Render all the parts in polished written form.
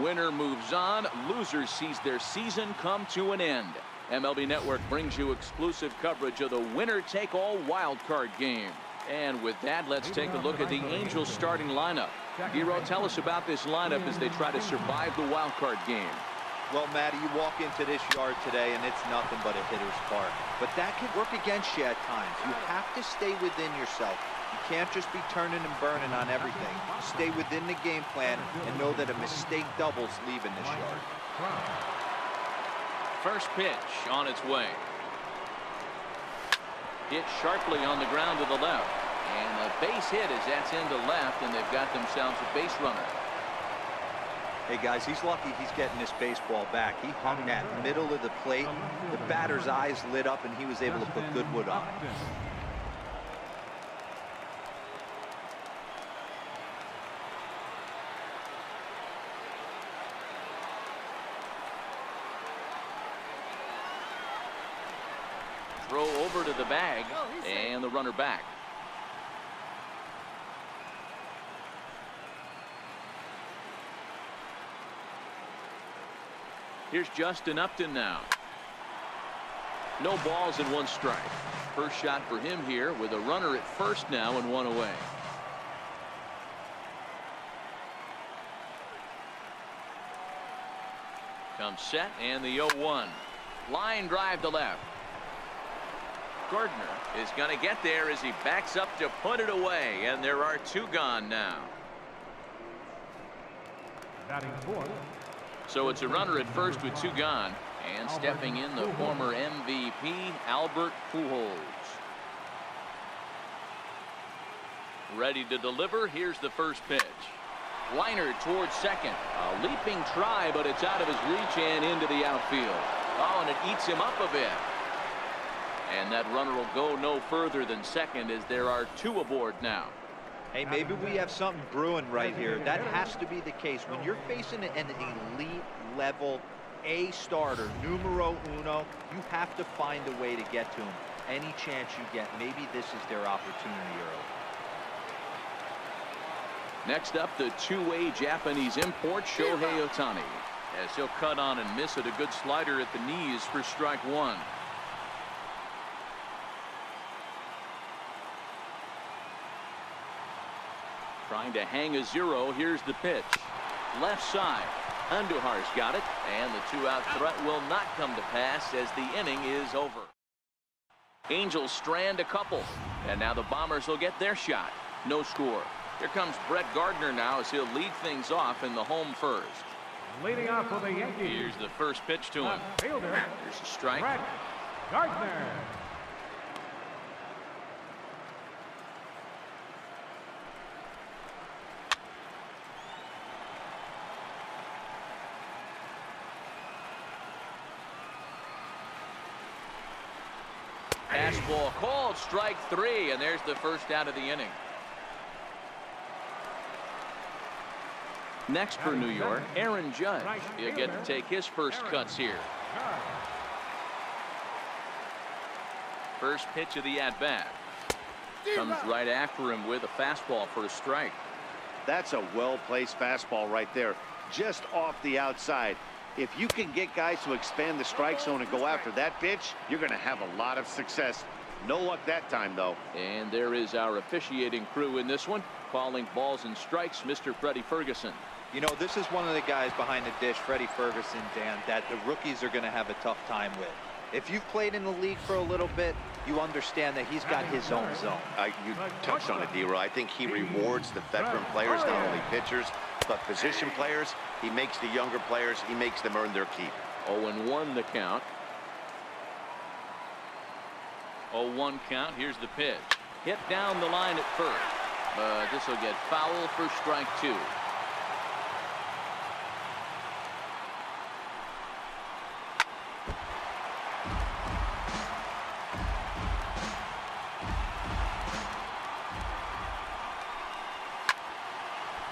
Winner moves on. Loser sees their season come to an end. MLB Network brings you exclusive coverage of the winner-take-all wild card game. And with that, let's take a look at the Angels starting lineup. Dero, tell us about this lineup as they try to survive the wild card game. Well, Matty, you walk into this yard today and it's nothing but a hitter's park. But that can work against you at times. You have to stay within yourself. You can't just be turning and burning on everything. Stay within the game plan and know that a mistake doubles leaving this yard. First pitch on its way. Hit sharply on the ground to the left. And a base hit as that's into left, and they've got themselves a base runner. Hey guys, he's lucky he's getting this baseball back. He hung that middle of the plate. The batter's eyes lit up and he was able to put good wood on it. Throw over to the bag and the runner back. Here's Justin Upton now. No balls and one strike. First shot for him here with a runner at first now and one away. Comes set and the 0-1. Line drive to left. Gardner is going to get there as he backs up to put it away, and there are two gone now. Batting fourth. So it's a runner at first with two gone, and stepping in the former MVP Albert Pujols. Ready to deliver. Here's the first pitch. Liner towards second. A leaping try, but it's out of his reach and into the outfield. Oh, and it eats him up a bit. And that runner will go no further than second as there are two aboard now. Hey, maybe we have something brewing right here. That has to be the case. When you're facing an elite level A starter, numero uno, you have to find a way to get to him. Any chance you get, maybe this is their opportunity early. Next up, the two-way Japanese import, Shohei Ohtani. As he'll cut on and miss it, a good slider at the knees for strike one. Trying to hang a zero. Here's the pitch. Left side. Andujar's got it, and the two-out threat will not come to pass as the inning is over. Angels strand a couple, and now the Bombers will get their shot. No score. Here comes Brett Gardner now as he'll lead things off in the home first. Leading off for the Yankees. Here's the first pitch to him. Fielder. Here's a strike. Brett Gardner. Fastball called, strike three, and there's the first out of the inning. Next for New York, Aaron Judge. He'll get to take his first cuts here. First pitch of the at-bat. Comes right after him with a fastball for a strike. That's a well-placed fastball right there, just off the outside. If you can get guys to expand the strike zone and go after that pitch, you're going to have a lot of success. No luck that time, though. And there is our officiating crew in this one, calling balls and strikes, Mr. Freddie Ferguson. You know, this is one of the guys behind the dish, Freddie Ferguson, Dan, that the rookies are going to have a tough time with. If you've played in the league for a little bit, you understand that he's got his own zone. You touched on it, Dero. I think he rewards the veteran players, not only pitchers, but position players. He makes the younger players, he makes them earn their keep. 0-1 the count. 0-1 count. Here's the pitch. Hit down the line at first, but this will get foul for strike two.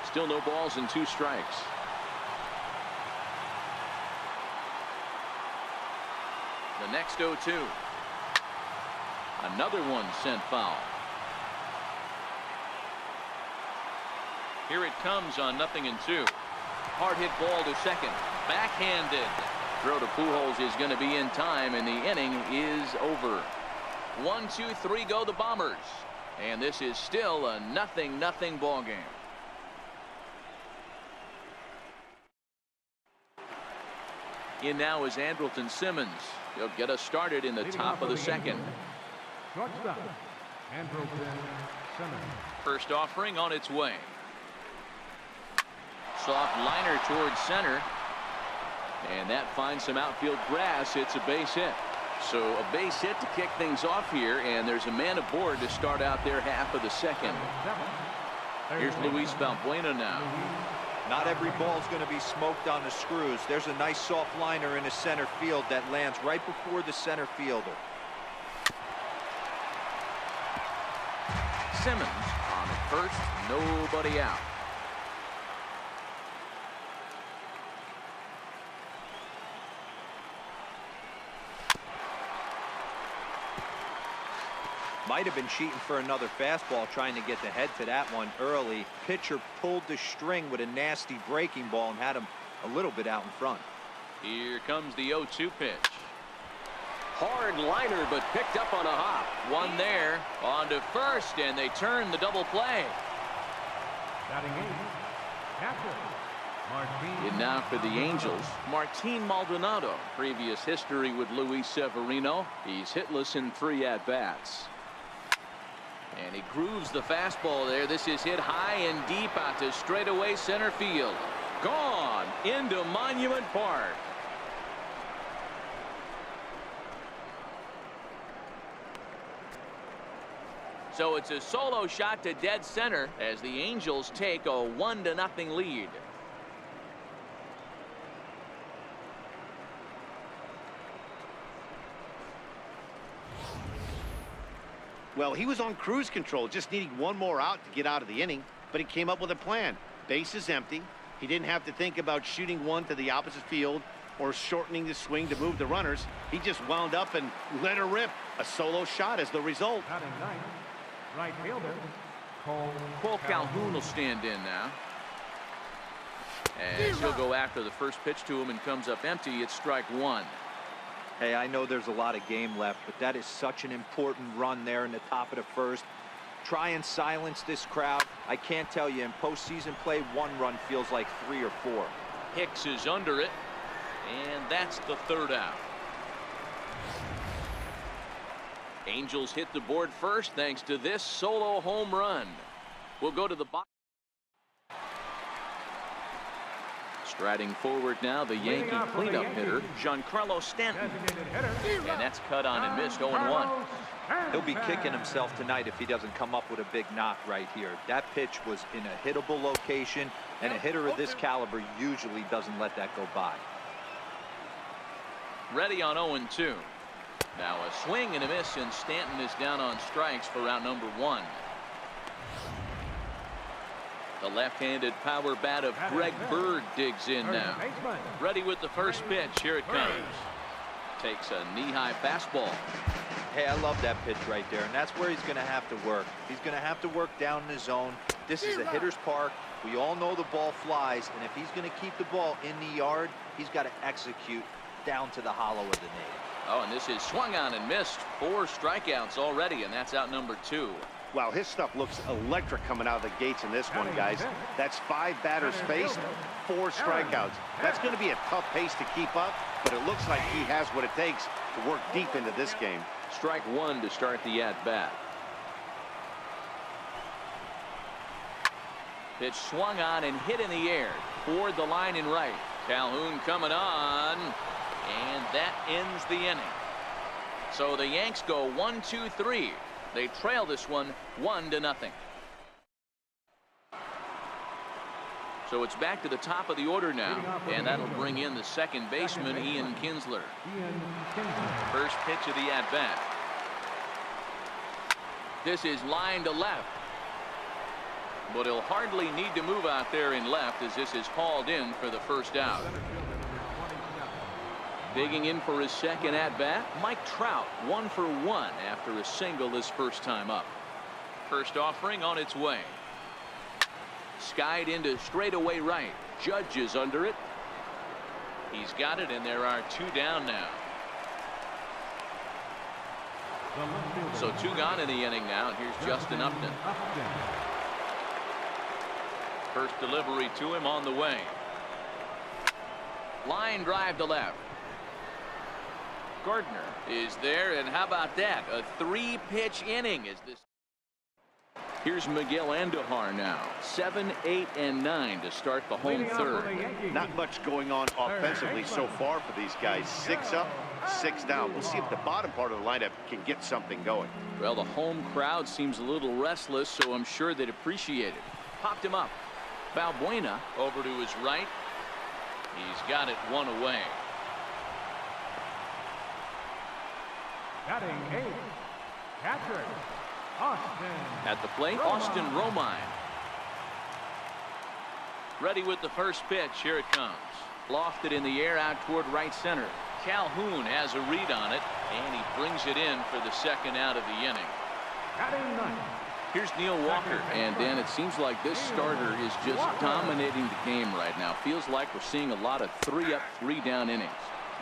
Still no balls and two strikes. The next 0-2. Another one sent foul. Here it comes on 0-2. hard hit ball to second. Backhanded. Throw to Pujols is going to be in time, and the inning is over. 1, 2, 3 go the Bombers. And this is still a 0-0 ball game. In now is Andrelton Simmons. He'll get us started in the top of the second. Shortstop, Andrelton Simmons. First offering on its way. Soft liner towards center. And that finds some outfield grass. It's a base hit. So a base hit to kick things off here, and there's a man aboard to start out their half of the second. Here's Luis Valbuena now. Not every ball is going to be smoked on the screws. There's a nice soft liner in the center field that lands right before the center fielder. Simmons on at first, nobody out. Might have been cheating for another fastball, trying to get the head to that one early. Pitcher pulled the string with a nasty breaking ball and had him a little bit out in front. Here comes the 0-2 pitch. Hard liner, but picked up on a hop. One there, on to first, and they turn the double play. Batting eighth, catcher, Martin. And now for the Angels, Martin Maldonado. Previous history with Luis Severino. He's hitless in 3 at-bats. And he grooves the fastball there. This is hit high and deep out to straightaway center field. Gone into Monument Park. So it's a solo shot to dead center as the Angels take a 1-0 lead. Well, he was on cruise control, just needing one more out to get out of the inning, but he came up with a plan. Base is empty. He didn't have to think about shooting one to the opposite field or shortening the swing to move the runners. He just wound up and let her rip. A solo shot as the result. Batting ninth, right fielder, Cole Calhoun will stand in now. As he'll go after the first pitch to him and comes up empty. It's strike one. Hey, I know there's a lot of game left, but that is such an important run there in the top of the first. Try and silence this crowd. I can't tell you, in postseason play, 1 run feels like 3 or 4. Hicks is under it, and that's the 3rd out. Angels hit the board first thanks to this solo home run. We'll go to the box. Striding forward now, the Yankee cleanup hitter, Giancarlo Stanton. And that's cut on and missed 0-1. He'll be kicking himself tonight if he doesn't come up with a big knock right here. That pitch was in a hittable location, and a hitter of this caliber usually doesn't let that go by. Ready on 0-2. Now a swing and a miss, and Stanton is down on strikes for out number 1. The left-handed power bat of Greg Bird digs in now. Ready with the first pitch. Here it comes. Takes a knee-high fastball. Hey, I love that pitch right there, and that's where he's going to have to work. He's going to have to work down in the zone. This is a hitter's park. We all know the ball flies, and if he's going to keep the ball in the yard, he's got to execute down to the hollow of the knee. Oh, and this is swung on and missed. 4 strikeouts already, and that's out number 2. Wow, his stuff looks electric coming out of the gates in this one, guys. That's 5 batters faced, 4 strikeouts. That's going to be a tough pace to keep up, but it looks like he has what it takes to work deep into this game. Strike 1 to start the at-bat. Pitch swung on and hit in the air toward the line in right. Calhoun coming on, and that ends the inning. So the Yanks go 1-2-3. They trail this one 1-0. So it's back to the top of the order now, and that'll bring in the second baseman, Ian Kinsler. First pitch of the at-bat. This is line to left. But he'll hardly need to move out there in left as this is hauled in for the first out. Digging in for his second at-bat, Mike Trout, 1 for 1 after a single his first time up. First offering on its way. skied into straightaway right. Judge is under it. He's got it, and there are 2 down now. So 2 gone in the inning now. And here's Justin Upton. First delivery to him on the way. Line drive to left. Gardner is there, and how about that? A 3-pitch inning is this. Here's Miguel Andujar now. 7, 8, and 9 to start the home third. Not much going on offensively so far for these guys. 6 up, 6 down. We'll see if the bottom part of the lineup can get something going. Well, the home crowd seems a little restless, so I'm sure they'd appreciate it. Popped him up. Valbuena over to his right. He's got it 1 away. Batting 8, catcher, Austin. At the plate, Austin Romine. Ready with the first pitch. Here it comes. Lofted in the air out toward right center. Calhoun has a read on it, and he brings it in for the second out of the inning. Batting 9. Here's Neil Walker. And Dan, it seems like this starter is just dominating the game right now. Feels like we're seeing a lot of 3-up, 3-down innings.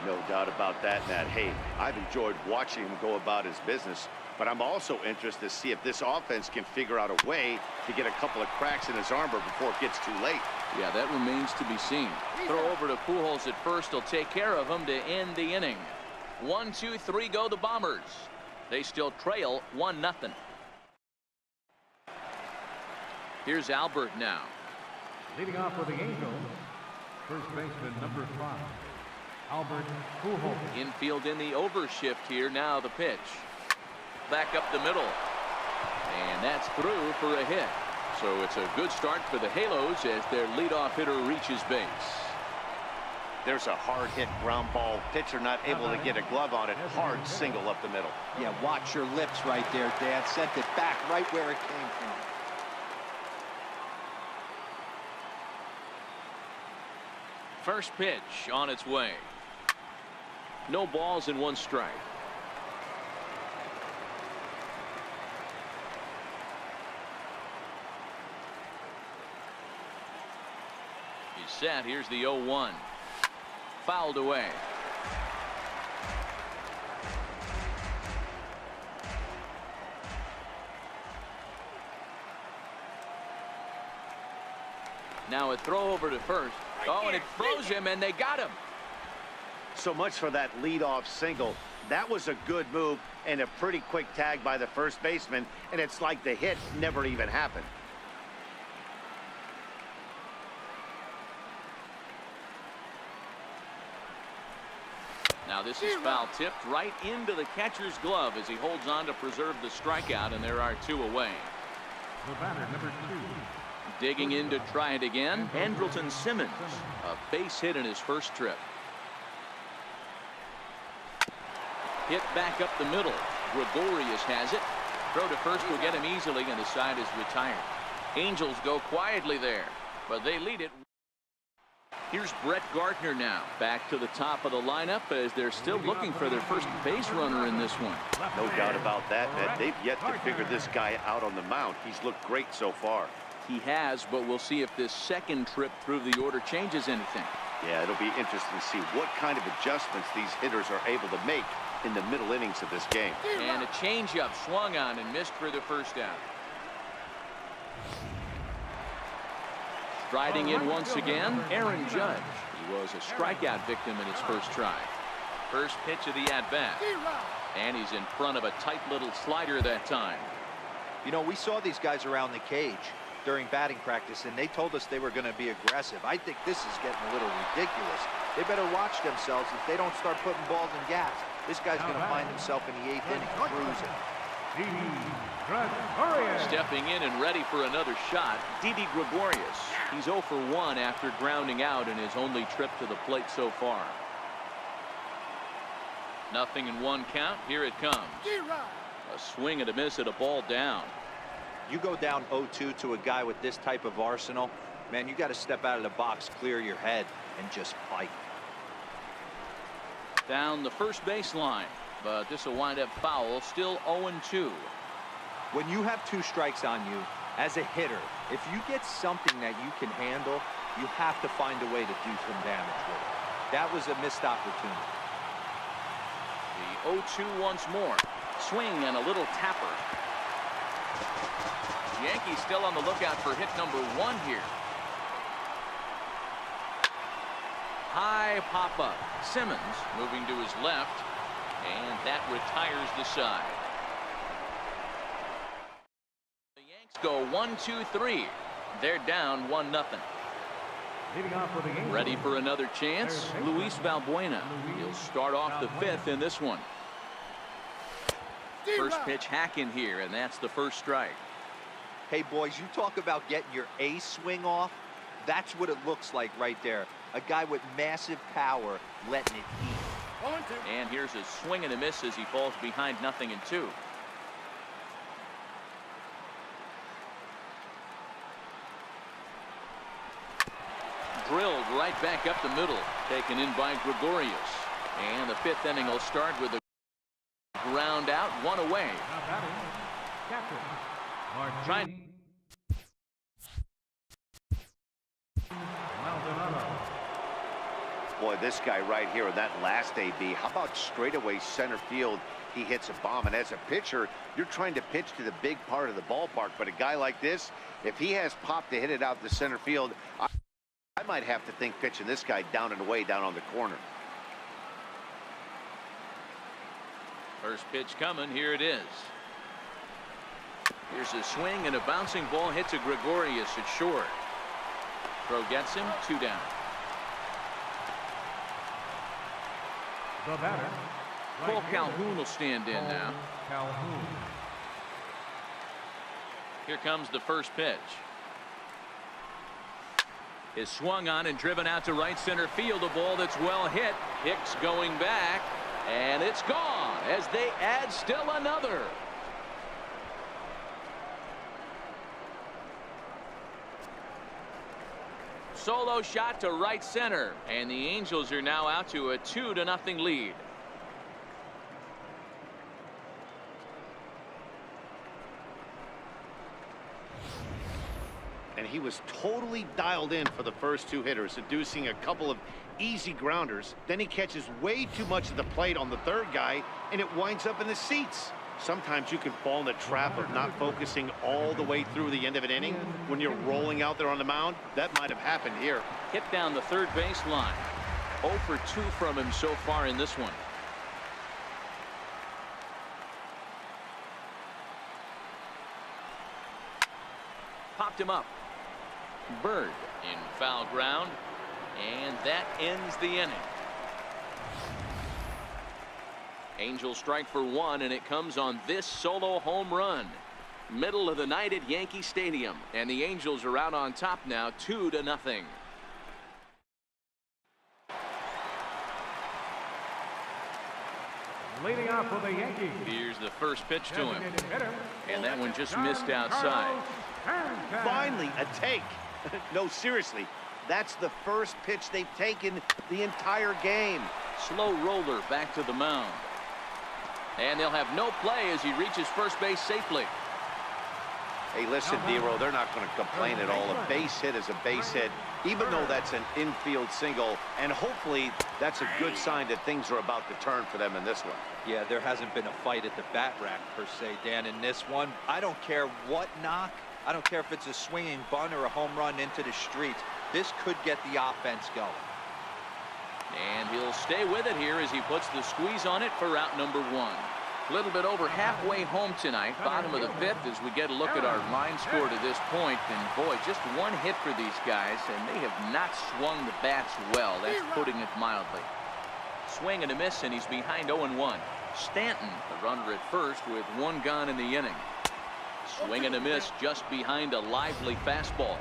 No doubt about that, Matt. Hey, I've enjoyed watching him go about his business, but I'm also interested to see if this offense can figure out a way to get a couple of cracks in his armor before it gets too late. Yeah, that remains to be seen. Throw over to Pujols at first. He'll take care of him to end the inning. 1, 2, 3 go the Bombers. They still trail 1-0. Here's Albert now. Leading off for the Angels, first baseman number 5, Albert Pujols. Infield in the overshift here. Now the pitch. Back up the middle. And that's through for a hit. So it's a good start for the Halos as their leadoff hitter reaches base. There's a hard hit ground ball. Pitcher not able to get a glove on it. Hard single up the middle. Yeah, watch your lips right there, Dad. Sent it back right where it came from. First pitch on its way. No balls and 1 strike. He's set. Here's the 0-1. Fouled away. Now a throw over to first. Oh, and it froze him, and they got him. So much for that leadoff single. That was a good move and a pretty quick tag by the first baseman, and it's like the hit never even happened. Now this is foul tipped right into the catcher's glove as he holds on to preserve the strikeout, and there are 2 away. The batter number 2. Digging in to try it again, Andrelton Simmons. A base hit in his first trip. Hit back up the middle. Gregorius has it. Throw to first will get him easily, and the side is retired. Angels go quietly there, but they lead it. Here's Brett Gardner now. Back to the top of the lineup as they're still looking for their first base runner in this one. No doubt about that, Ned. They've yet to figure this guy out on the mound. He's looked great so far. He has, but we'll see if this second trip through the order changes anything. Yeah, it'll be interesting to see what kind of adjustments these hitters are able to make in the middle innings of this game. And a changeup swung on and missed for the first out. Striding in once again, Aaron Judge. He was a strikeout victim in his first try. First pitch of the at-bat. And he's in front of a tight little slider that time. You know, we saw these guys around the cage during batting practice, and they told us they were going to be aggressive. I think this is getting a little ridiculous. They better watch themselves. If they don't start putting balls in gaps, this guy's going to find himself in the 8th inning cruising. Stepping in and ready for another shot, Didi Gregorius. He's 0 for 1 after grounding out in his only trip to the plate so far. Nothing in 1 count. Here it comes. A swing and a miss at a ball down. You go down 0-2 to a guy with this type of arsenal, man, you got to step out of the box, clear your head, and just fight. Down the first baseline, but this will wind up foul. Still 0-2. When you have 2 strikes on you As a hitter, if you get something that you can handle, you have to find a way to do some damage with it. That was a missed opportunity. The 0-2 once more. Swing and a little tapper. Yankees still on the lookout for hit number 1 here. High pop-up. Simmons moving to his left, and that retires the side. The Yanks go 1-2-3. They're down 1-0. Leading off for the Angels. Ready for another chance? Luis Valbuena. He'll start off the 5th in this one. First pitch hack in here, and that's the first strike. Hey, boys, you talk about getting your ace swing off. That's what it looks like right there. A guy with massive power letting it eat. And here's a swing and a miss as he falls behind 0-2. Drilled right back up the middle, taken in by Gregorius. And the 5th inning will start with a ground out, 1 away. Now batting, catcher, Trying. Maldonado. Boy, this guy right here in that last AB, how about straightaway center field? He hits a bomb, and as a pitcher, you're trying to pitch to the big part of the ballpark. But a guy like this, if he has pop to hit it out to center field, I might have to think pitching this guy down and away down on the corner. First pitch coming. Here it is. Here's a swing and a bouncing ball hit to Gregorius at short. Throw gets him, 2 down. The batter, Cole Calhoun will stand in now. Calhoun. Here comes the first pitch. Is swung on and driven out to right center field. A ball that's well hit. Hicks going back, and it's gone as they add still another. Solo shot to right center, and the Angels are now out to a 2-0 lead. And he was totally dialed in for the first 2 hitters, seducing a couple of easy grounders. Then he catches way too much of the plate on the 3rd guy, and it winds up in the seats. Sometimes you can fall in the trap of not focusing all the way through the end of an inning when you're rolling out there on the mound. That might have happened here. Hit down the 3rd base line. 0 for 2 from him so far in this one. Popped him up. Bird in foul ground, and that ends the inning. Angels strike for 1, and it comes on this solo home run. Middle of the night at Yankee Stadium, and the Angels are out on top now, 2-0. Leading off for the Yankees. Here's the first pitch to him, Designated hitter, and that one just missed outside. Finally, a take. No, seriously, that's the first pitch they've taken the entire game. Slow roller back to the mound. And they'll have no play as he reaches first base safely. Hey, listen, Dero, they're not going to complain at all. A base hit is a base hit, even though that's an infield single. And hopefully that's a good sign that things are about to turn for them in this one. Yeah, there hasn't been a fight at the bat rack, per se, Dan, in this one. I don't care what knock. I don't care if it's a swinging bunt or a home run into the streets. This could get the offense going. And he'll stay with it here as he puts the squeeze on it for out number 1. A little bit over halfway home tonight, bottom of the 5th, as we get a look at our line score to this point. And boy, just 1 hit for these guys, and they have not swung the bats well. That's putting it mildly. Swing and a miss, and he's behind 0-1. Stanton, the runner at first, with 1 gone in the inning. Swing and a miss just behind a lively fastball.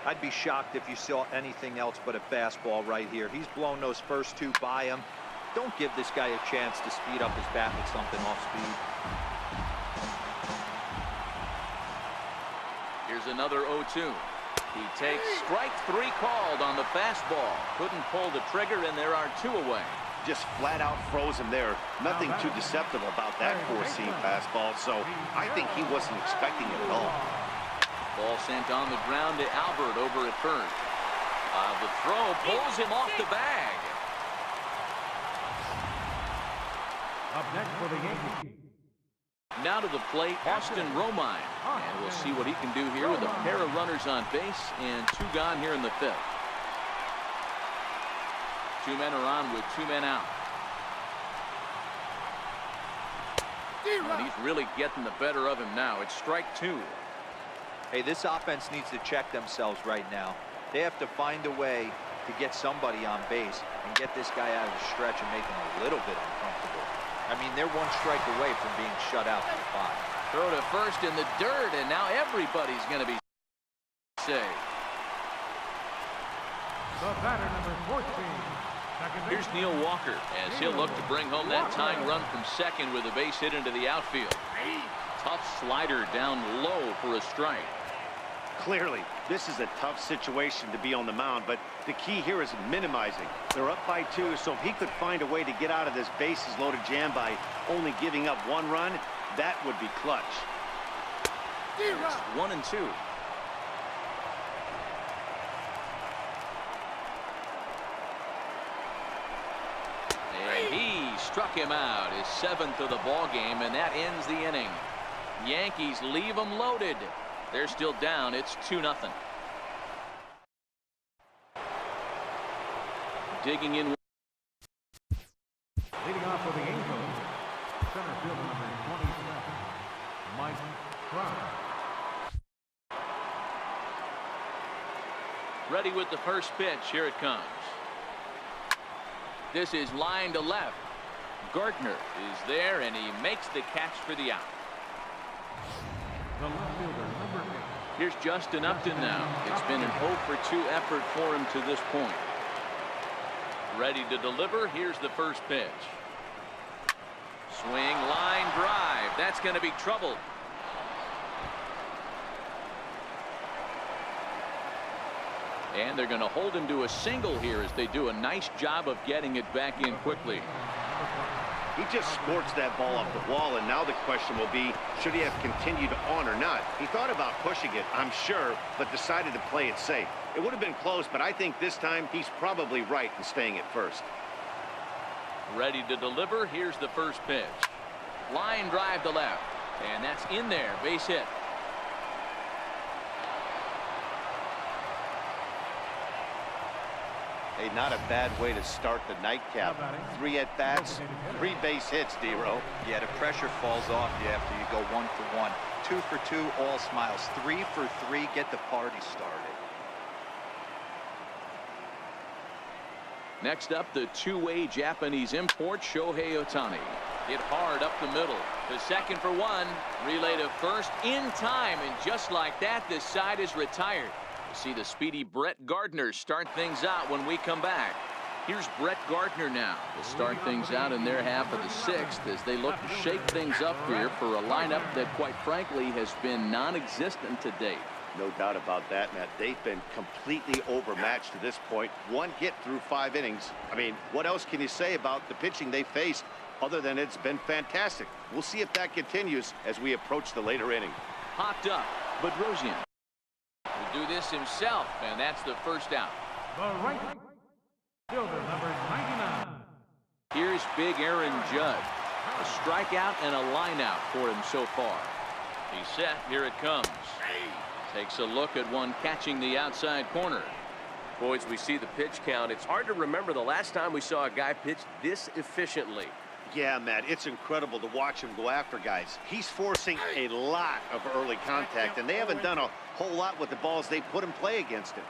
I'd be shocked if you saw anything else but a fastball right here. He's blown those first 2 by him. Don't give this guy a chance to speed up his bat with something off speed. Here's another 0-2. He takes strike 3 called on the fastball. Couldn't pull the trigger, and there are 2 away. Just flat out froze him there. Nothing too deceptive about that 4-seam fastball, so I think he wasn't expecting it at all. Ball sent on the ground to Albert over at first. The throw pulls him off the bag. Up next for the Yankees. Now to the plate, Austin Romine. And we'll see what he can do here with a pair of runners on base and 2 gone here in the 5th. 2 men are on with 2 men out. And he's really getting the better of him now. It's strike 2. Hey, this offense needs to check themselves right now. They have to find a way to get somebody on base and get this guy out of the stretch and make him a little bit uncomfortable. I mean, they're 1 strike away from being shut out for 5. Throw to first in the dirt, and now everybody's going to be safe. The batter, number 14. Here's Neil Walker as he'll look to bring home that tying run from second with a base hit into the outfield. Tough slider down low for a strike. Clearly, this is a tough situation to be on the mound, but the key here is minimizing. They're up by 2, so if he could find a way to get out of this bases-loaded jam by only giving up 1 run, that would be clutch. It's 1 and 2. And he struck him out, his 7th of the ball game, and that ends the inning. Yankees leave them loaded. They're still down. It's 2-0. Digging in. Leading off for the Angels, center fielder number 27, Mike Trout. Ready with the first pitch. Here it comes. This is line to left. Gardner is there, and he makes the catch for the out. The left fielder, number 8. Here's Justin Upton now. It's been an 0-for-2 effort for him to this point. Ready to deliver. Here's the first pitch. Swing, line drive. That's going to be trouble. And they're going to hold him to a single here as they do a nice job of getting it back in quickly. He just scorched that ball off the wall, and now the question will be, should he have continued on or not? He thought about pushing it, I'm sure, but decided to play it safe. It would have been close, but I think this time he's probably right in staying at first. Ready to deliver. Here's the first pitch. Line drive to left. And that's in there. Base hit. Hey, not a bad way to start the nightcap. 3 at-bats, 3 base hits, D-Row. Yeah, the pressure falls off you after you go 1 for 1. 2 for 2, all smiles. 3 for 3, get the party started. Next up, the 2-way Japanese import, Shohei Ohtani. Hit hard up the middle. The second for 1. Relay to first in time, and just like that, this side is retired. We'll see the speedy Brett Gardner start things out when we come back. Here's Brett Gardner now to start things out in their half of the 6th as they look to shake things up here for a lineup that, quite frankly, has been non-existent to date. No doubt about that, Matt. They've been completely overmatched to this point. 1 hit through 5 innings. I mean, what else can you say about the pitching they faced other than it's been fantastic? We'll see if that continues as we approach the later inning. Popped up, but Rosian will do this himself, and that's the first out. The right fielder, number 99. Here's big Aaron Judge. A strikeout and a line out for him so far. He's set. Here it comes. Takes a look at one catching the outside corner. Boys, we see the pitch count. It's hard to remember the last time we saw a guy pitch this efficiently. Yeah, Matt, it's incredible to watch him go after guys. He's forcing a lot of early contact, and they haven't done a whole lot with the balls they put in play against him.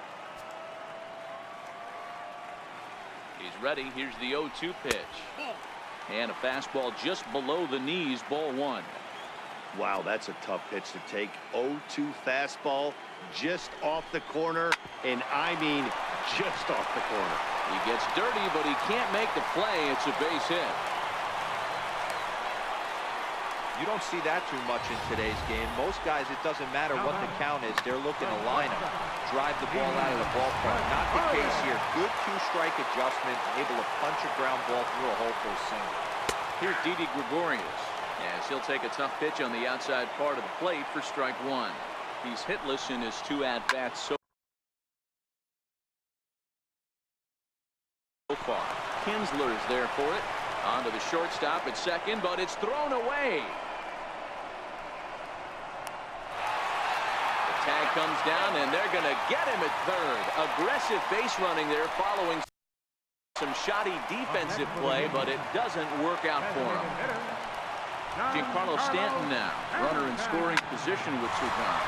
He's ready. Here's the 0-2 pitch. And a fastball just below the knees, ball 1. Wow, that's a tough pitch to take. 0-2 fastball just off the corner, and I mean just off the corner. He gets dirty, but he can't make the play. It's a base hit. You don't see that too much in today's game. Most guys, it doesn't matter what the count is. They're looking to line up, drive the ball out of the ballpark. Not the case here. Good 2-strike adjustment, able to punch a ground ball through a hole for a single. Here's Didi Gregorius as he'll take a tough pitch on the outside part of the plate for strike 1. He's hitless in his 2 at-bats so far. Kinsler's there for it. On to the shortstop at second, but it's thrown away. The tag comes down, and they're going to get him at third. Aggressive base running there following some shoddy defensive play, but it doesn't work out for him. Giancarlo Stanton now, runner in scoring position with 2 guys.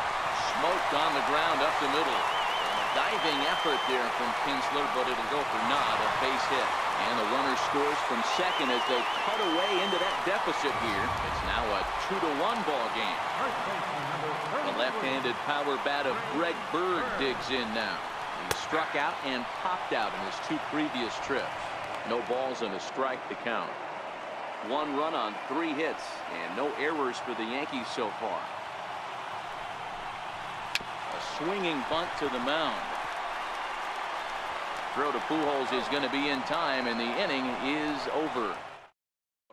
Smoked on the ground up the middle. And a diving effort there from Kinsler, but it'll go for naught, a base hit. And the runner scores from second as they cut away into that deficit here. It's now a 2-1 ball game. The left-handed power bat of Greg Bird digs in now. He struck out and popped out in his 2 previous trips. No balls and a strike to count. 1 run on 3 hits and no errors for the Yankees so far. A swinging bunt to the mound. Throw to Pujols is going to be in time, and the inning is over.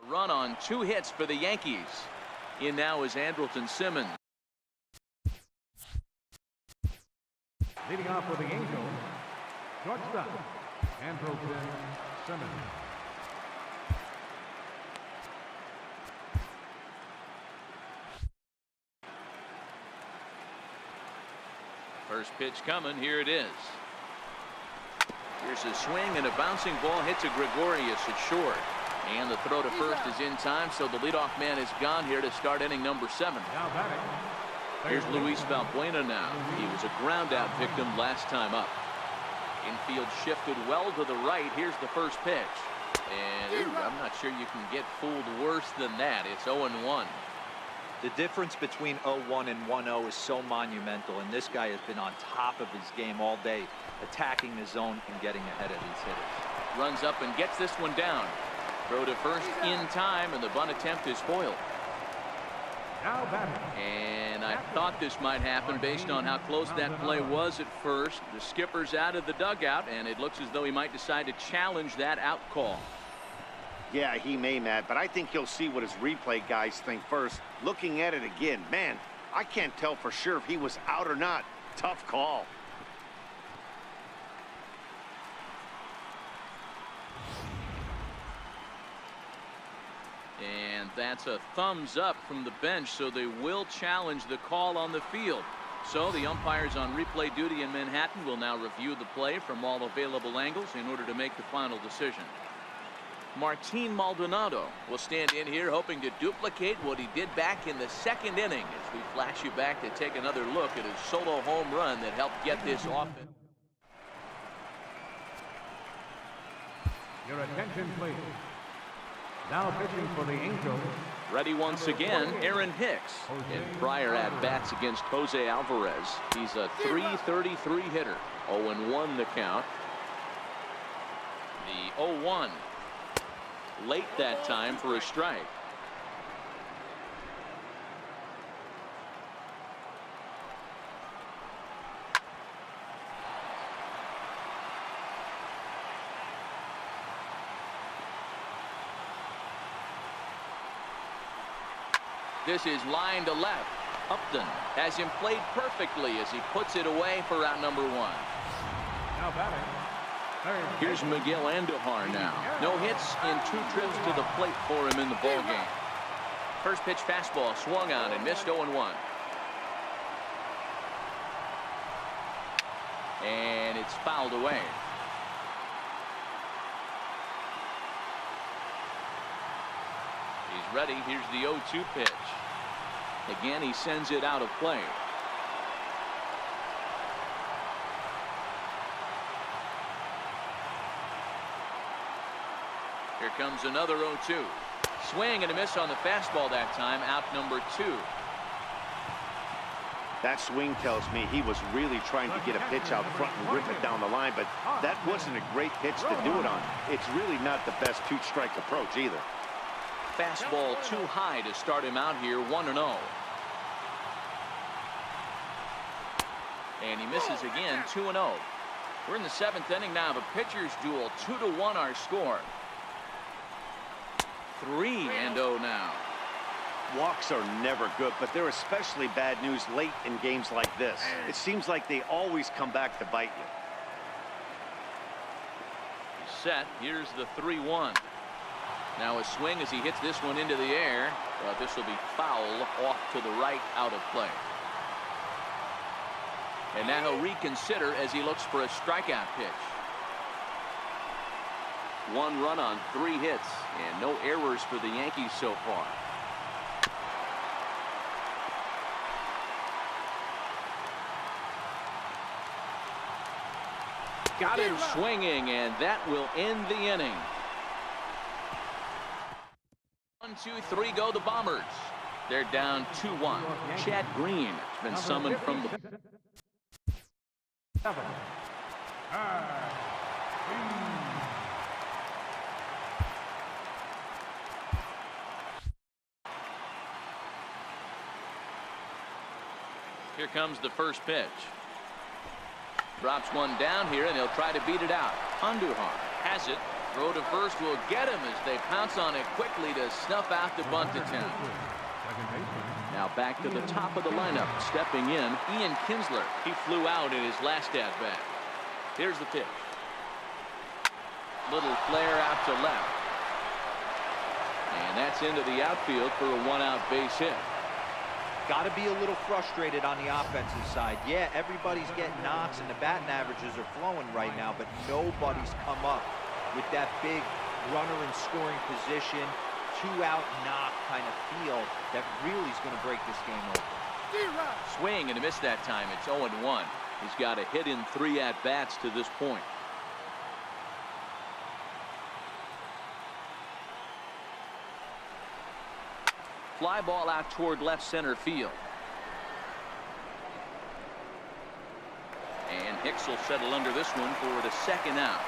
A run on 2 hits for the Yankees. In now is Andrelton Simmons. Leading off for the Angels, shortstop, Andrelton Simmons. First pitch coming. Here it is. Here's a swing, and a bouncing ball hits a Gregorius at short. And the throw to first is in time, so the leadoff man is gone here to start inning number 7. Now batting. Here's Luis Valbuena now. He was a ground-out victim last time up. Infield shifted well to the right. Here's the first pitch. And I'm not sure you can get fooled worse than that. It's 0-1. The difference between 0-1 and 1-0 is so monumental, and this guy has been on top of his game all day, attacking the zone and getting ahead of these hitters. Runs up and gets this one down. Throw to first in time, and the bunt attempt is foiled. Now batting. And I thought this might happen based on how close that play was at first. The skipper's out of the dugout, and it looks as though he might decide to challenge that out call. Yeah, he may, Matt, but I think he'll see what his replay guys think first. Looking at it again, man, I can't tell for sure if he was out or not. Tough call. And that's a thumbs up from the bench, so they will challenge the call on the field. So the umpires on replay duty in Manhattan will now review the play from all available angles in order to make the final decision. Martin Maldonado will stand in here hoping to duplicate what he did back in the 2nd inning as we flash you back to take another look at his solo home run that helped get this offense. Your attention, please. Now pitching for the Angels. Ready once again, Aaron Hicks. In prior at-bats against Jose Alvarez, he's a .333 hitter. 0-1 the count. The 0-1. Late that time for a strike. This is line to left. Upton has him played perfectly as he puts it away for out number 1. Now batting. Here's Miguel Andujar now. No hits in 2 trips to the plate for him in the ball game. First pitch fastball swung on and missed 0-1. And it's fouled away. He's ready. Here's the 0-2 pitch. Again, he sends it out of play. Here comes another 0-2. Swing and a miss on the fastball that time. Out number 2. That swing tells me he was really trying to get a pitch out front and rip it down the line, but that wasn't a great pitch to do it on. It's really not the best 2-strike approach either. Fastball too high to start him out here. 1-0. And he misses again. 2-0. We're in the 7th inning now of a pitcher's duel. 2-1 our score. 3-0 now. Walks are never good, but they're especially bad news late in games like this. It seems like they always come back to bite you. Set. Here's the 3-1. Now a swing as he hits this one into the air. This will be foul off to the right, out of play. And now he'll reconsider as he looks for a strikeout pitch. 1 run on 3 hits and no errors for the Yankees so far. Got him swinging, and that will end the inning. 1, 2, 3 go the Bombers. They're down 2-1. Chad Green has been summoned from the... Here comes the first pitch. Drops one down here, and he'll try to beat it out. Andujar has it. Throw to first will get him as they pounce on it quickly to snuff out the bunt attempt. Now back to the top of the lineup. Stepping in, Ian Kinsler. He flew out in his last at-bat. Here's the pitch. Little flare out to left. And that's into the outfield for a 1-out base hit. Got to be a little frustrated on the offensive side. Yeah, everybody's getting knocks and the batting averages are flowing right now, but nobody's come up with that big runner in scoring position, 2-out knock kind of feel that really is going to break this game open. Swing and a miss that time. It's 0-1. He's got a hit in 3 at-bats to this point. Fly ball out toward left center field. And Hicks will settle under this one for the 2nd out.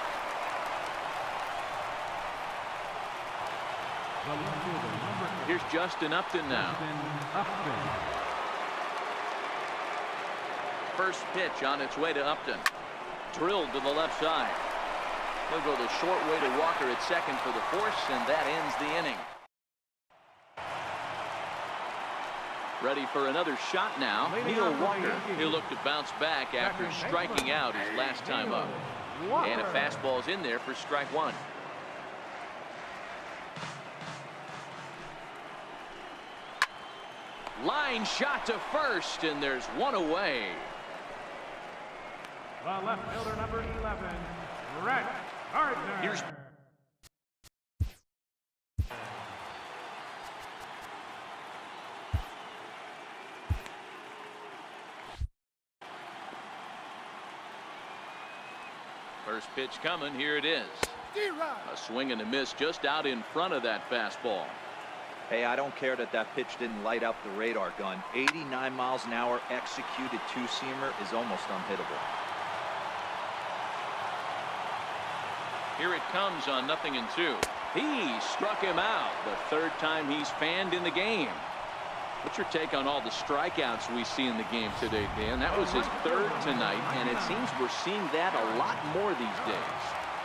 Here's Justin Upton now. First pitch on its way to Upton. Drilled to the left side. He'll go the short way to Walker at second for the force, and that ends the inning. Ready for another shot now. Neil Walker. He'll look to bounce back after striking out his last time up. And a fastball's in there for strike 1. Line shot to first, and there's one away. The left fielder, number 11, Brett Gardner. Here's first pitch coming. Here it is. A swing and a miss just out in front of that fastball. Hey, I don't care that that pitch didn't light up the radar gun. 89 miles an hour executed two-seamer is almost unhittable. Here it comes on 0-2. He struck him out the 3rd time he's fanned in the game. What's your take on all the strikeouts we see in the game today, Dan? That was his 3rd tonight, and it seems we're seeing that a lot more these days.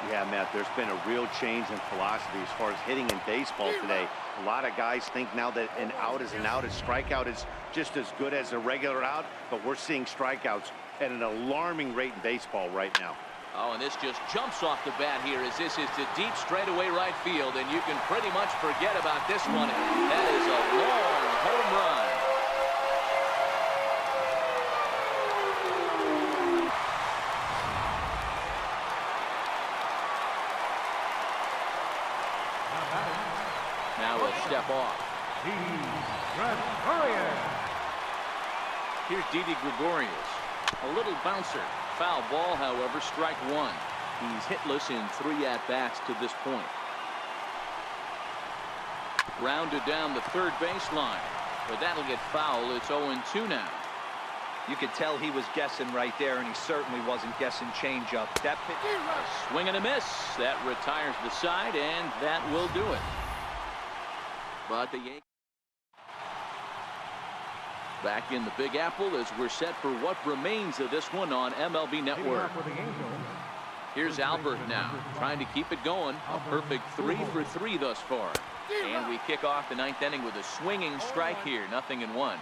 Yeah, Matt, there's been a real change in philosophy as far as hitting in baseball today. A lot of guys think now that an out is an out. A strikeout is just as good as a regular out, but we're seeing strikeouts at an alarming rate in baseball right now. Oh, and this just jumps off the bat here as this is to deep straightaway right field, and you can pretty much forget about this one. That is a long home run. Now he'll step off. Here's Didi Gregorius. A little bouncer. Foul ball, however, strike 1. He's hitless in 3 at-bats to this point. Rounded down the 3rd baseline, but that'll get foul. It's 0-2 now. You could tell he was guessing right there, and he certainly wasn't guessing changeup. That pitch. A swing and a miss. That retires the side, and that will do it. But the Yankees back in the Big Apple as we're set for what remains of this one on MLB Network. Here's Albert now, trying to keep it going. A perfect 3 for 3 thus far. And we kick off the 9th inning with a swinging strike here. 0-1.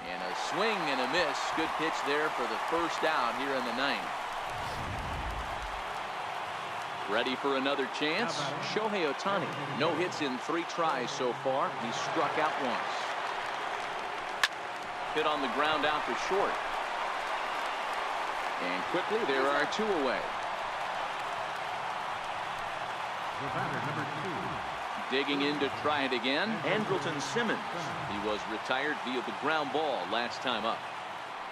And a swing and a miss. Good pitch there for the first out here in the 9th. Ready for another chance? Shohei Ohtani. No hits in 3 tries so far. He struck out once. Hit on the ground out for short. And quickly there are 2 away. The batter, number 2. Digging in to try it again, Andrelton Simmons. He was retired via the ground ball last time up.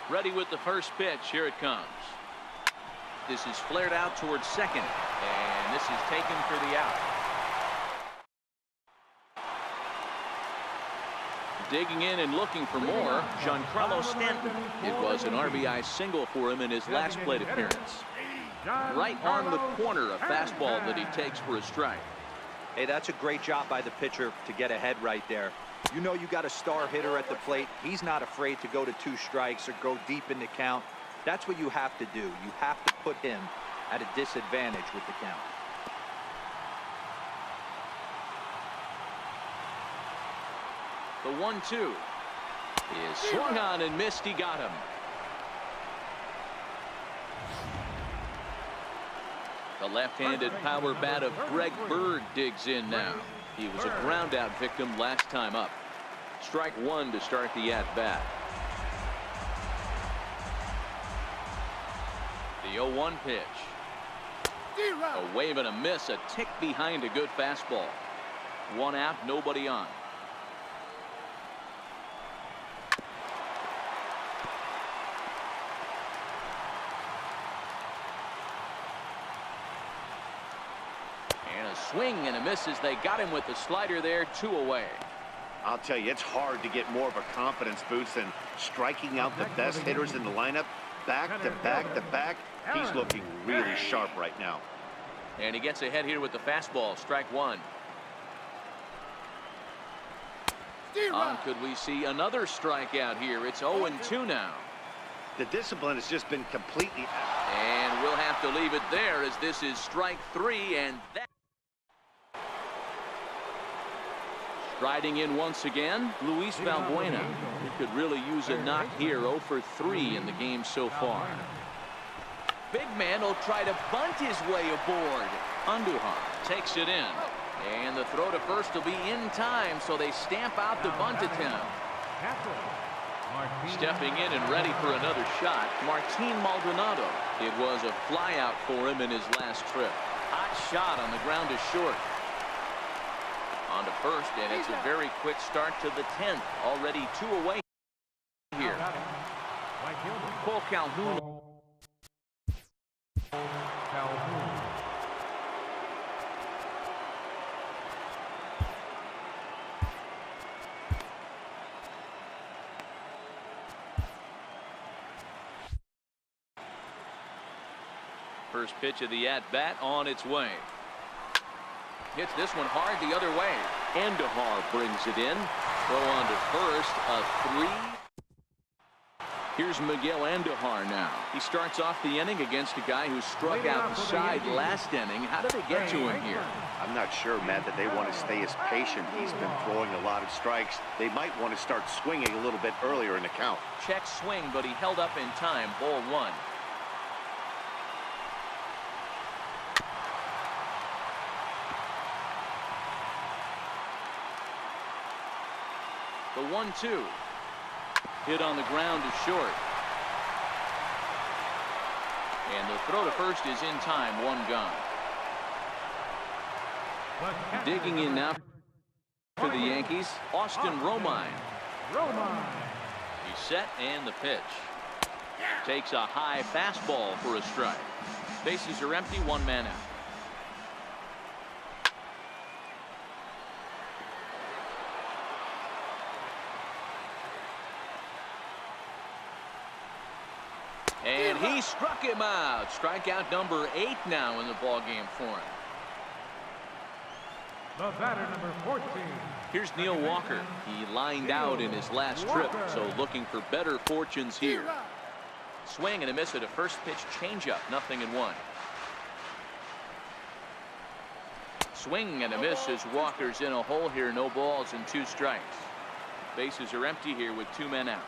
Ready with the first pitch. Here it comes. This is flared out towards second, and this is taken for the out. Digging in and looking for more, Giancarlo Stanton. It was an RBI single for him in his last plate appearance. Right on the corner, a fastball that he takes for a strike. Hey, that's a great job by the pitcher to get ahead right there. You know you got a star hitter at the plate. He's not afraid to go to 2 strikes or go deep in the count. That's what you have to do. You have to put him at a disadvantage with the count. The 1-2 is swung on and missed. He got him. The left-handed power bat of Greg Bird digs in now. He was a ground-out victim last time up. Strike 1 to start the at-bat. The 0-1 pitch. A wave and a miss, a tick behind a good fastball. 1 out, nobody on. And a swing and a miss as they got him with the slider there. 2 away. I'll tell you, it's hard to get more of a confidence boost than striking out the best hitters in the lineup. Back to back to back. He's looking really sharp right now. And he gets ahead here with the fastball. Strike 1. Could we see another strikeout here? It's 0-2 now. The discipline has just been completely. And we'll have to leave it there as this is strike 3, and that. Striding in once again, Luis Valbuena. He could really use a knock here. 0 for 3 in the game so far. Big man will try to bunt his way aboard. Andujar takes it in. And the throw to first will be in time, so they stamp out the bunt attempt. Stepping in and ready for another shot, Martin Maldonado. It was a flyout for him in his last trip. Hot shot on the ground to short. On to first, and it's a very quick start to the 10th. Already 2 away here. Cole Calhoun. First pitch of the at-bat on its way. Hits this one hard the other way. Andujar brings it in. Throw on to first. A 3. Here's Miguel Andujar now. He starts off the inning against a guy who struck outside last inning. How did they get to him here? I'm not sure, Matt, that they want to stay as patient. He's been throwing a lot of strikes. They might want to start swinging a little bit earlier in the count. Check swing, but he held up in time. Ball 1. The 1-2. Hit on the ground to short. And the throw to first is in time. 1 gone. Digging in now for the Yankees, Austin Romine. He's set, and the pitch. Takes a high fastball for a strike. Bases are empty. 1 man out. And he struck him out. Strikeout number 8 now in the ballgame for him. The batter, number 14. Here's Neil Walker. He lined out in his last trip, so looking for better fortunes here. Swing and a miss at a first pitch changeup. 0-1. Swing and a miss as Walker's in a hole here. No balls and 2 strikes. Bases are empty here with 2 men out.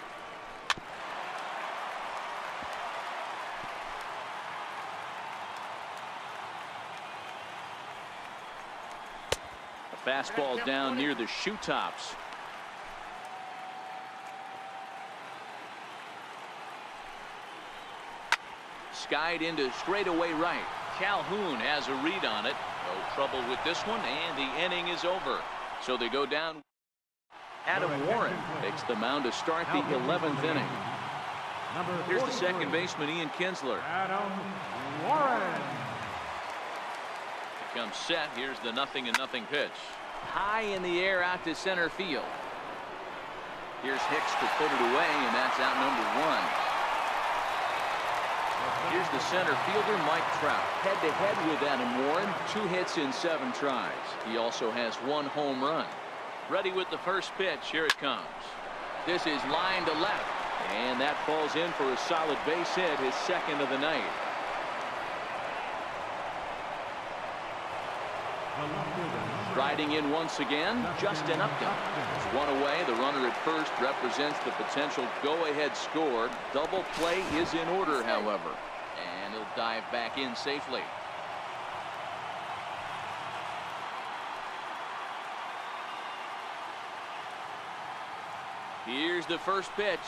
A fastball down near the shoe tops. Skied into straightaway right. Calhoun has a read on it. No trouble with this one, and the inning is over. So they go down. Adam Warren takes the mound to start the 11th inning. Here's the second baseman, Ian Kinsler. Adam Warren. Comes set. Here's the 0-0 pitch. High in the air out to center field. Here's Hicks to put it away, and that's out number 1. Here's the center fielder, Mike Trout. Head-to-head with Adam Warren. 2 hits in 7 tries. He also has 1 home run. Ready with the first pitch. Here it comes. This is line to left, and that falls in for a solid base hit, his 2nd of the night. Riding in once again, Justin Upton. It's 1 away. The runner at first represents the potential go-ahead score. Double play is in order, however, and he'll dive back in safely. Here's the first pitch.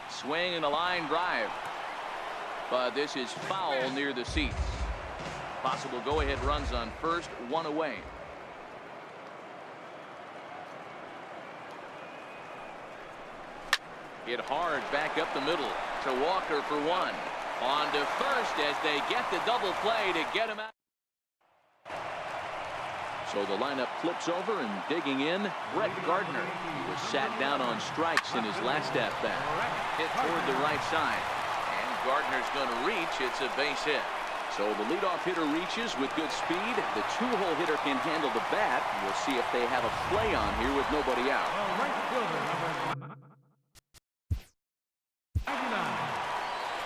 Swing and a line drive, but this is foul near the seats. Possible go-ahead runs on first. 1 away. Hit hard back up the middle to Walker for 1. On to first as they get the double play to get him out. So the lineup flips over, and digging in, Brett Gardner. He was sat down on strikes in his last at-bat. Hit toward the right side, and Gardner's going to reach. It's a base hit. So the leadoff hitter reaches with good speed. The 2-hole hitter can handle the bat. We'll see if they have a play on here with nobody out. Right fielder, number 99,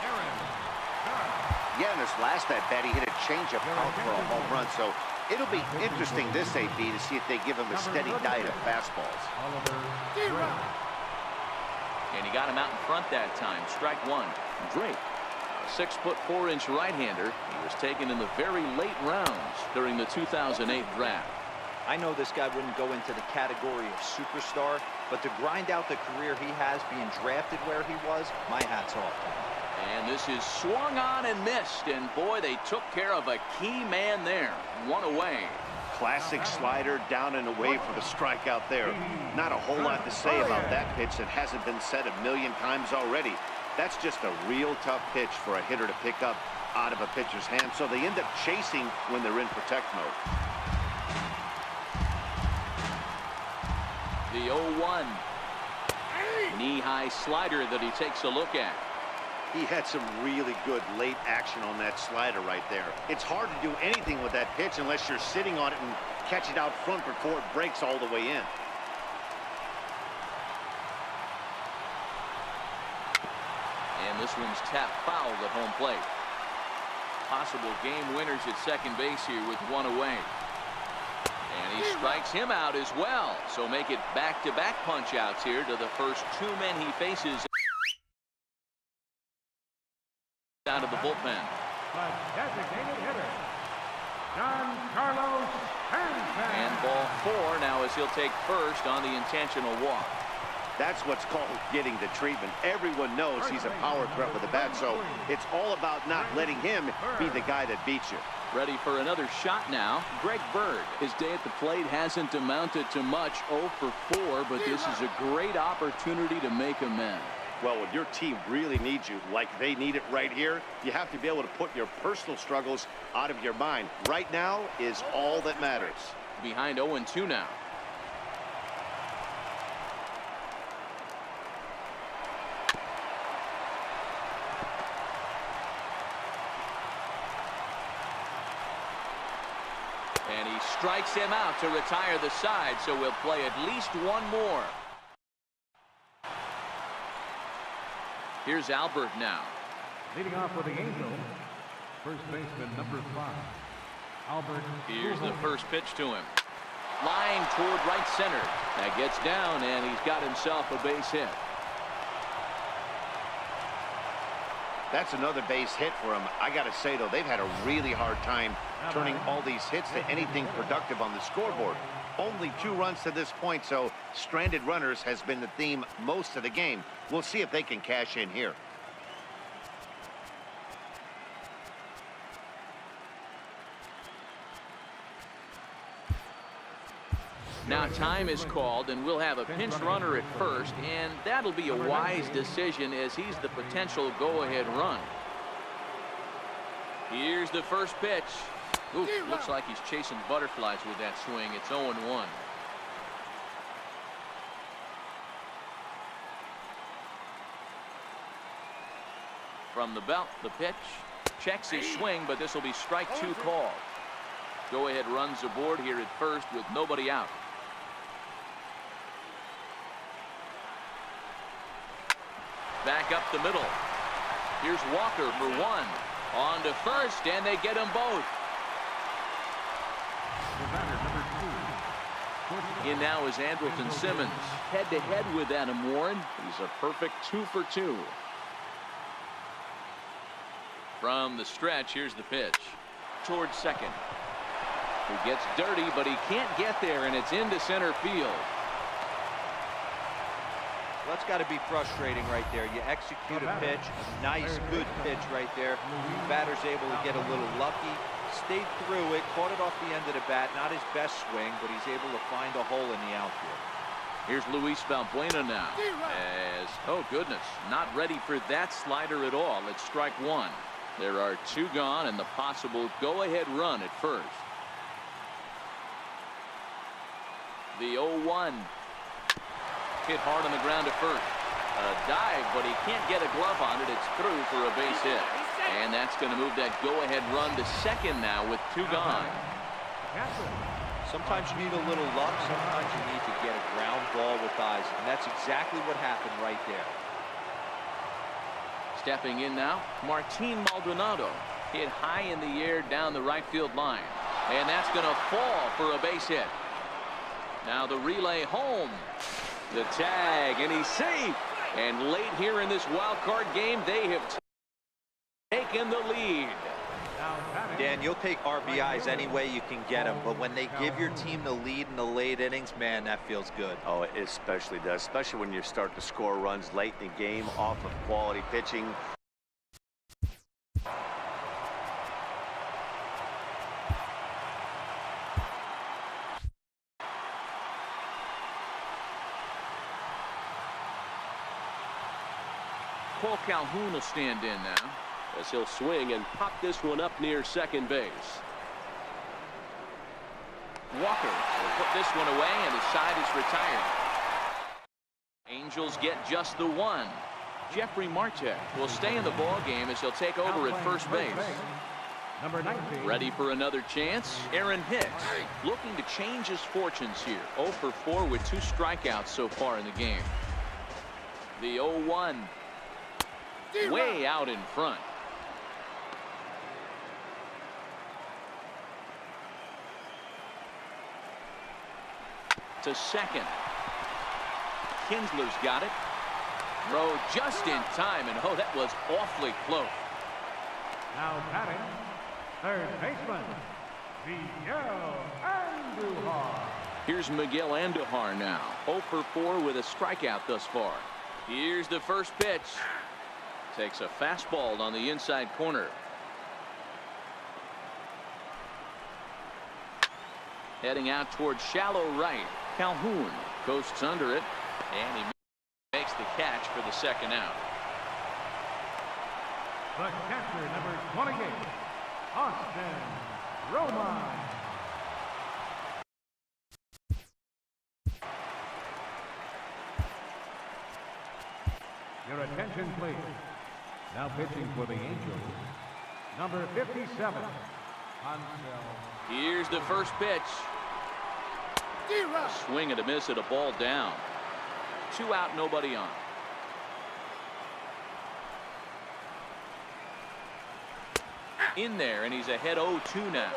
Aaron. Yeah, in this last at-bat, he hit a changeup out for a home run. So it'll be interesting this AB to see if they give him a steady diet of fastballs. And he got him out in front that time. Strike 1. Drake. 6'4" right-hander. He was taken in the very late rounds during the 2008 draft. I know this guy wouldn't go into the category of superstar, but to grind out the career he has being drafted where he was, my hat's off to him. And this is swung on and missed, and boy, they took care of a key man there. 1 away. Classic slider down and away for the strikeout there. Not a whole lot to say about that pitch that hasn't been said a million times already. That's just a real tough pitch for a hitter to pick up out of a pitcher's hand, so they end up chasing when they're in protect mode. The 0-1. Knee-high slider that he takes a look at. He had some really good late action on that slider right there. It's hard to do anything with that pitch unless you're sitting on it and catch it out front before it breaks all the way in. And this one's tapped foul at home plate. Possible game winners at second base here with 1 away. And he strikes him out as well. So make it back-to-back punch-outs here to the first 2 men he faces out of the bullpen. The designated hitter, Giancarlo Stanton. And ball 4 now as he'll take first on the intentional walk. That's what's called getting the treatment. Everyone knows he's a power threat with the bat, so it's all about not letting him be the guy that beats you. Ready for another shot now. Greg Bird. His day at the plate hasn't amounted to much. 0 for 4, but this is a great opportunity to make amends. Well, when your team really needs you, like they need it right here, you have to be able to put your personal struggles out of your mind. Right now is all that matters. Behind 0-2 now. And he strikes him out to retire the side, so we'll play at least one more. Here's Albert now. Leading off for the Angels, first baseman number 5, Albert. Here's the first pitch to him. Line toward right center. That gets down, and he's got himself a base hit. That's another base hit for him. I got to say, though, they've had a really hard time turning all these hits to anything productive on the scoreboard. Only 2 runs to this point, so stranded runners has been the theme most of the game. We'll see if they can cash in here. Now time is called, and we'll have a pinch runner at first, and that'll be a wise decision as he's the potential go-ahead run. Here's the first pitch. Oof, looks like he's chasing butterflies with that swing. It's 0-1. From the belt, the pitch. Checks his swing, but this will be strike 2 called. Go-ahead runs aboard here at first with nobody out. Back up the middle. Here's Walker for 1. On to first, and they get them both. In now is Andrelton Simmons. Head-to-head with Adam Warren. He's a perfect 2 for 2. From the stretch, here's the pitch. Towards second. He gets dirty, but he can't get there, and it's into center field. Well, that's got to be frustrating right there. You execute a pitch, a nice, good pitch right there. The batter's able to get a little lucky, stayed through it, caught it off the end of the bat. Not his best swing, but he's able to find a hole in the outfield. Here's Luis Valbuena now. As, oh goodness, not ready for that slider at all. It's strike 1. There are 2 gone and the possible go-ahead run at first. The 0-1. Hit hard on the ground to first. A dive, but he can't get a glove on it. It's through for a base hit. And that's going to move that go-ahead run to second now with 2 gone. Sometimes you need a little luck. Sometimes you need to get a ground ball with eyes. And that's exactly what happened right there. Stepping in now, Martin Maldonado. Hit high in the air down the right field line. And that's going to fall for a base hit. Now the relay home. The tag, and he's safe. And late here in this wild card game, they have taken the lead. Dan, you'll take RBIs any way you can get them, but when they give your team the lead in the late innings, man, that feels good. Oh, it especially does, especially when you start to score runs late in the game off of quality pitching. Cole Calhoun will stand in now as he'll swing and pop this one up near second base. Walker will put this one away, and the side is retired. Angels get just the 1. Jeffrey Marte will stay in the ball game as he'll take over at first base. Number 19. Ready for another chance? Aaron Hicks looking to change his fortunes here. 0 for 4 with 2 strikeouts so far in the game. The 0-1. Way out in front. To second. Kinsler's got it. Throw just in time, and oh, that was awfully close. Now batting, third baseman, Miguel Andujar. Here's Miguel Andujar now. 0 for 4 with a strikeout thus far. Here's the first pitch. Takes a fastball on the inside corner. Heading out towards shallow right. Calhoun coasts under it, and he makes the catch for the second out. The catcher, number 28, Austin Roman. Your attention, please. Now pitching for the Angels, number 57, Here's the first pitch. A swing and a miss at a ball down. 2 out, nobody on. In there, and he's ahead 0-2 now.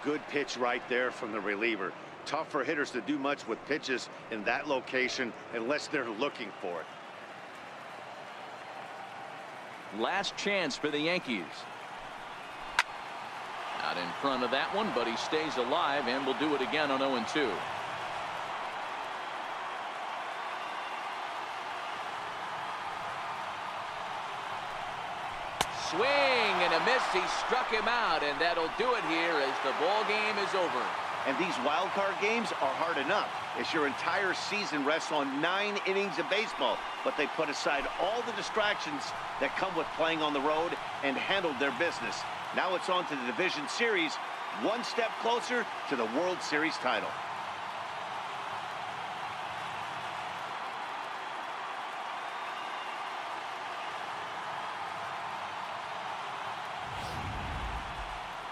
Good pitch right there from the reliever. Tough for hitters to do much with pitches in that location unless they're looking for it. Last chance for the Yankees. Out in front of that one, but he stays alive and will do it again on 0-2. Swing and a miss. He struck him out, and that'll do it here as the ball game is over. And these wild card games are hard enough. It's your entire season rests on 9 innings of baseball, but they put aside all the distractions that come with playing on the road and handled their business. Now it's on to the division series, one step closer to the World Series title.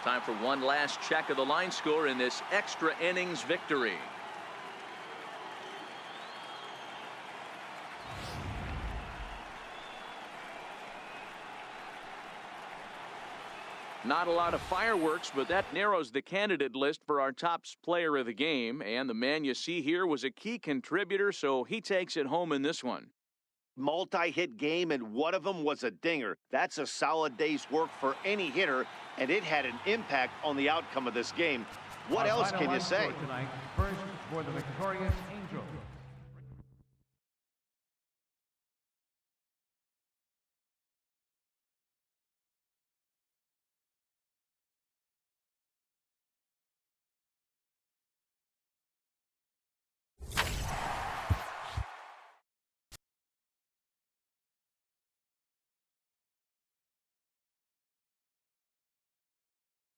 Time for one last check of the line score in this extra innings victory. Not a lot of fireworks, but that narrows the candidate list for our top player of the game. And the man you see here was a key contributor, so he takes it home in this one. Multi-hit game, and one of them was a dinger. That's a solid day's work for any hitter, and it had an impact on the outcome of this game. What else can you say? Tonight, first for the victorious